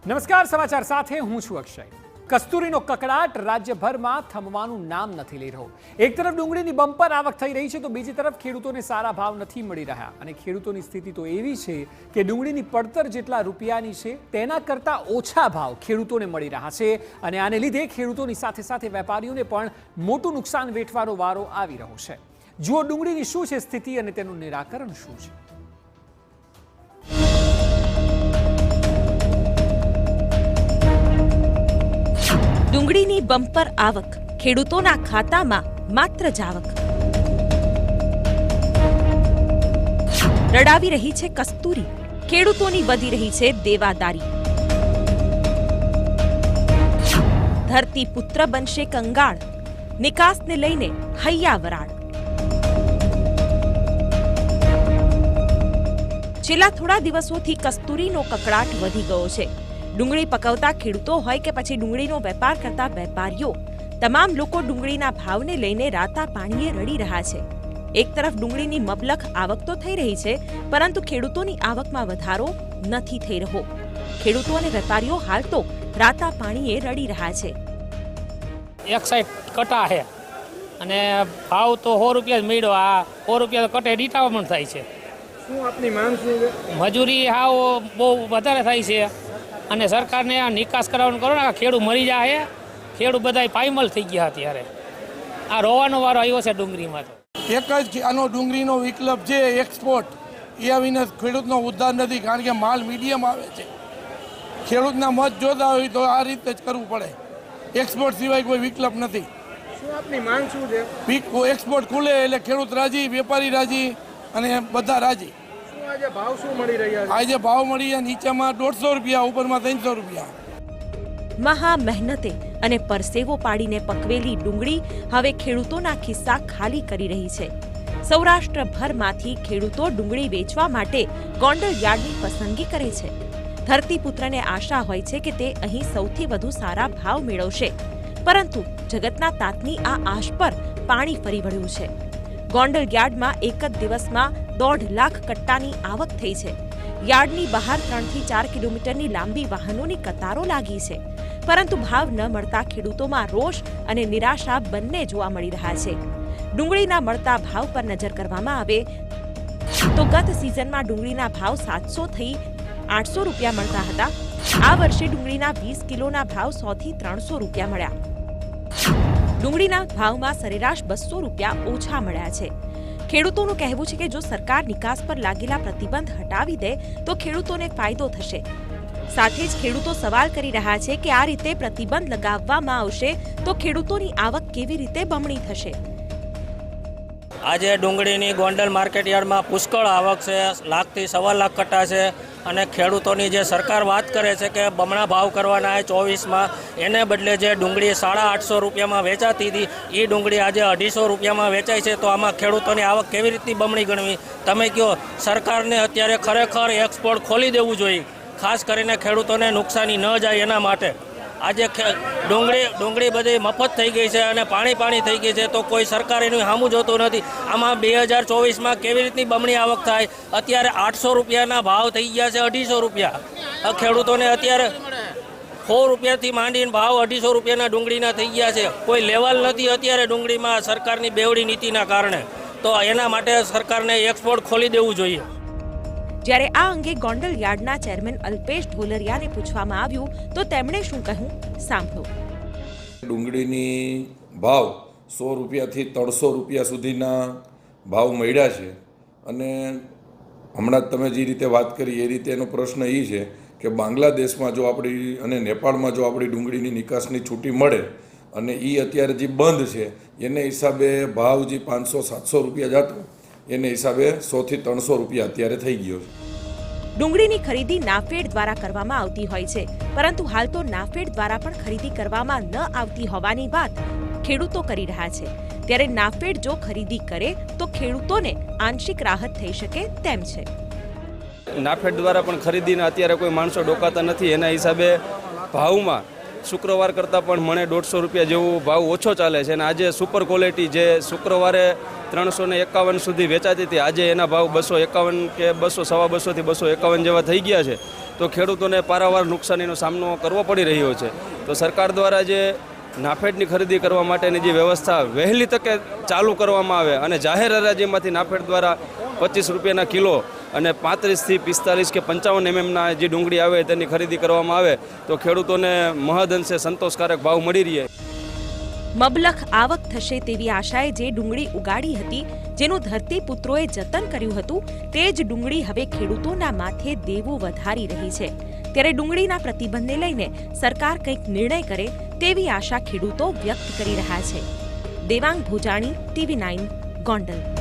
નમસ્કાર, સમાચાર સાથે હું છું અક્ષય। કસ્તુરીનો કકડાટ રાજ્યભરમાં થમવાનું નામ નથી લઈ રહ્યો। એક તરફ ડુંગળીની બમ્પર આવક થઈ રહી છે તો બીજી તરફ ખેડૂતોને સારા ભાવ નથી મળી રહ્યા અને ખેડૂતોની સ્થિતિ તો એવી છે કે ડુંગળીની પડતર જેટલા રૂપિયાની છે તેના કરતાં ઓછા ભાવ ખેડૂતોને મળી રહ્યા છે અને આને લીધે ખેડૂતોની સાથે સાથે વેપારીઓને પણ મોટું નુકસાન વેઠવાનો વારો આવી રહ્યો છે। જુઓ ડુંગળીની શું છે સ્થિતિ અને તેનું નિરાકરણ શું છે। ડુંગળીની બમ્પર આવક, ખેડૂતોના ખાતામાં માત્ર જાવક। રડાવી રહી છે કસ્તુરી, ખેડૂતોની વધી રહી છે દેવાદારી। ધરતી પુત્ર બનશે કંગાળ, નિકાસને લઈને હૈયા વરાળ। છેલ્લા થોડા દિવસોથી કસ્તુરીનો કકડાટ વધી ગયો છે। ડુંગળી પકવતા ખેડૂતો હોય કે પછી ડુંગળીનો વેપાર કરતા વેપારીઓ, તમામ લોકો ડુંગળીના ભાવને લઈને રાતા પાણીએ રડી રહ્યા છે। એક તરફ ડુંગળીની મબલખ આવક તો થઈ રહી છે, પરંતુ ખેડૂતોની આવકમાં વધારો નથી થઈ રહ્યો। ખેડૂતો અને વેપારીઓ હાલ તો રાતા પાણીએ રડી રહ્યા છે। એક સાઈડ કટા છે અને ભાવ તો 100 રૂપિયા જ મળ્યો। આ 100 રૂપિયા કટે ડીટાવમણ થાય છે। શું આપની માંગ શું છે? મજૂરી હાવ બહુ વધારે થાય છે અને સરકારને આ નિકાસ કરાવવાનું કરો ને, ખેડૂત મરી જાય, ખેડૂત બધા પાયમલ થઈ ગયા। અત્યારે આ રોવાનો વારો આવ્યો છે ડુંગળીમાં। તો એક જ આનો ડુંગળીનો વિકલ્પ છે એક્સપોર્ટ। એ વિના ખેડૂતનો ઉદ્ધાર નથી, કારણ કે માલ મીડિયમ આવે છે। ખેડૂતના મત જોતા હોય તો આ રીતે જ કરવું પડે। એક્સપોર્ટ સિવાય કોઈ વિકલ્પ નથી। શું આપની માંગ શું છે? એક્સપોર્ટ ખુલે એટલે ખેડૂત રાજી, વેપારી રાજી અને બધા રાજી। આજે ભાવ શું મળી રહ્યા છે? આજે ભાવ મળી છે નીચેમાં 150 રૂપિયા, ઉપરમાં 300 રૂપિયા। મહા મહેનતે અને પરસેવો પાડીને પકવેલી ડુંગળી હવે ખેડૂતોના ખિસ્સા ખાલી કરી રહી છે। સૌરાષ્ટ્રભરમાંથી ખેડૂતો ડુંગળી વેચવા માટે ગોંડલ યાર્ડની પસંદગી કરે છે। ધરતીપુત્રને આશા હોય છે કે તે અહીં સૌથી વધુ સારા ભાવ મેળવશે, પરંતુ જગતના તાતની આ આશ પર પાણી ફરી વળ્યું છે। ગોંડલ યાર્ડમાં એક જ દિવસમાં 1.5 લાખ કટ્ટાની આવક થઈ છે। યાર્ડની બહાર 3 થી 4 કિલોમીટરની લાંબી વાહનોની કતારો લાગી છે, પરંતુ ભાવ ન મળતા ખેડૂતોમાં રોષ અને નિરાશા બંને જોવા મળી રહ્યા છે। ડુંગળીના મળતા ભાવ પર નજર કરવામાં આવે તો ગત સિઝનમાં ડુંગળીના ભાવ 700 થી 800 રૂપિયા મળતા હતા। આ વર્ષે ડુંગળીના 20 કિલોના ભાવ 100 થી 300 રૂપિયા મળ્યા। ડુંગળીના ભાવમાં સરેરાશ 200 રૂપિયા ઓછા મળ્યા છે। ખેડૂતોનું કહેવું છે કે જો સરકાર નિકાસ પર લાગેલા પ્રતિબંધ હટાવી દે તો ખેડૂતોને ફાયદો થશે। સાથે જ ખેડૂતો સવાલ કરી રહ્યા છે કે આ રીતે પ્રતિબંધ લગાવવામાં આવશે તો ખેડૂતોની આવક કેવી રીતે બમણી થશે। આજે ડુંગળીની ગોંડલ માર્કેટ યાર્ડમાં પુષ્કળ આવક છે। 1 લાખથી 1.25 લાખ કટ્ટા છે અને ખેડૂતોની જે સરકાર વાત કરે છે કે બમણા ભાવ કરવાના છે 24માં, એને બદલે જે ડુંગળી 850 રૂપિયામાં વેચાતી હતી એ ડુંગળી આજે 250 રૂપિયામાં વેચાય છે। તો આમાં ખેડૂતોની આવક કેવી રીતની બમણી ગણવી? તમે કહો, સરકારને અત્યારે ખરેખર એક્સપોર્ટ ખોલી દેવું જોઈએ, ખાસ કરીને ખેડૂતોને નુકસાની ન જાય એના માટે। આજે ડુંગળી બધી મફત થઈ ગઈ છે અને પાણી થઈ ગઈ છે, તો કોઈ સરકાર એનું સામું જોતું નથી। આમાં 2024માં કેવી રીતની બમણી આવક થાય? અત્યારે 800 રૂપિયાના ભાવ થઈ ગયા છે 250 રૂપિયા। ખેડૂતોને અત્યારે 100 રૂપિયાથી માંડીને ભાવ 250 રૂપિયાના ડુંગળીના થઈ ગયા છે। કોઈ લેવલ નથી અત્યારે ડુંગળીમાં સરકારની બેવડી નીતિના કારણે। તો એના માટે સરકારને એક્સપોર્ટ ખોલી દેવું જોઈએ। જ્યારે આ અંગે ગોંડલ યાર્ડના ચેરમેન અલ્પેશ ઢોલરિયાને પૂછવામાં આવ્યું તો તેમણે શું કહ્યું, સાંભળો। ડુંગળીની ભાવ 100 રૂપિયાથી 300 રૂપિયા સુધીના ભાવ મળ્યા છે અને હમણાં જ તમે જે રીતે વાત કરી એ રીતે એનો પ્રશ્ન એ છે કે બાંગ્લાદેશમાં જો આપણી અને નેપાળમાં જો આપણી ડુંગળીની નિકાસની છૂટી મળે અને એ અત્યારે જે બંધ છે એને હિસાબે ભાવ જે 500-700 રૂપિયા જતો એને હિસાબે 100 થી 300 રૂપિયા અત્યારે થઈ ગયો છે। ડુંગળીની ખરીદી નાફેડ દ્વારા કરવામાં આવતી હોય છે, પરંતુ હાલ તો નાફેડ દ્વારા પણ ખરીદી કરવામાં ન આવતી હોવાની વાત ખેડૂતો કરી રહ્યા છે। ત્યારે નાફેડ જો ખરીદી કરે તો ખેડૂતોને આંશિક રાહત થઈ શકે તેમ છે। નાફેડ દ્વારા પણ ખરીદીને અત્યારે કોઈ માણસો ડોકાતા નથી, એના હિસાબે ભાવમાં શુક્રવાર કરતાં પણ મણે 150 રૂપિયા જેવો ભાવ ઓછો ચાલે છે અને આજે સુપર ક્વોલિટી જે શુક્રવારે 351 સુધી વેચાતી હતી, આજે એના ભાવ 251 કે 200, 250 થી 251 જેવા થઈ ગયા છે. તો ખેડૂતોને પારાવાર નુકસાનીનો સામનો કરવો પડી રહ્યો છે. તો સરકાર દ્વારા જે નાફેડની ખરીદી કરવા માટેની જે વ્યવસ્થા વહેલી તકે ચાલુ કરવામાં આવે અને જાહેર હરાજીમાંથી નાફેડ દ્વારા 25 રૂપિયાના કિલો અને 35 થી 45 કે 55 mm જે ડુંગળી આવે તેની ખરીદી કરવામાં આવે તો ખેડૂતોને મહદઅંશે સંતોષકારક ભાવ મળી રહે. મબલખ આવક થશે તેવી આશાએ જે ડુંગળી ઉગાડી હતી, જેનું ધરતીપુત્રોએ જતન કર્યું હતું, તે જ ડુંગળી હવે ખેડૂતોના માથે દેવું વધારી રહી છે. ત્યારે ડુંગળીના પ્રતિબંધને લઈને સરકાર કંઈક નિર્ણય કરે તેવી આશા ખેડૂતો વ્યક્ત કરી રહ્યા છે. દેવાંગ ભુજાણી, TV9, ગોંડલ.